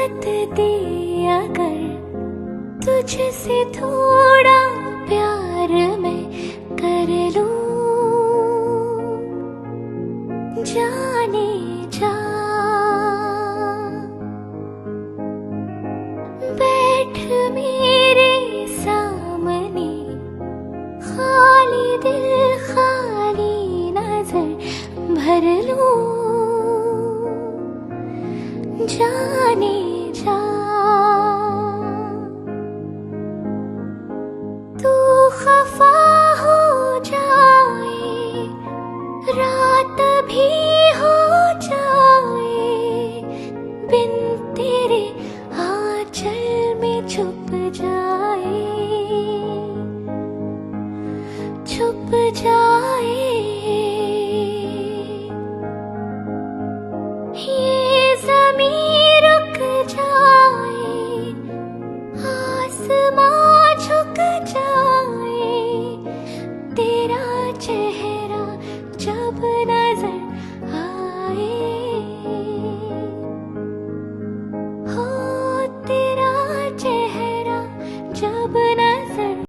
साथ दे अगर तुझसे थोड़ा प्यार मैं कर लूं, जाने जा बैठ मेरे सामने, खाली दिल खाली नजर भर लूं, जाने जा। तू खफा हो जाए, रात भी हो जाए, बिन तेरे आंचल में छुप जाए, छुप जाए। ये ज़मीं रुक जाए, आसमां झुक जाए, तेरा चेहरा जब न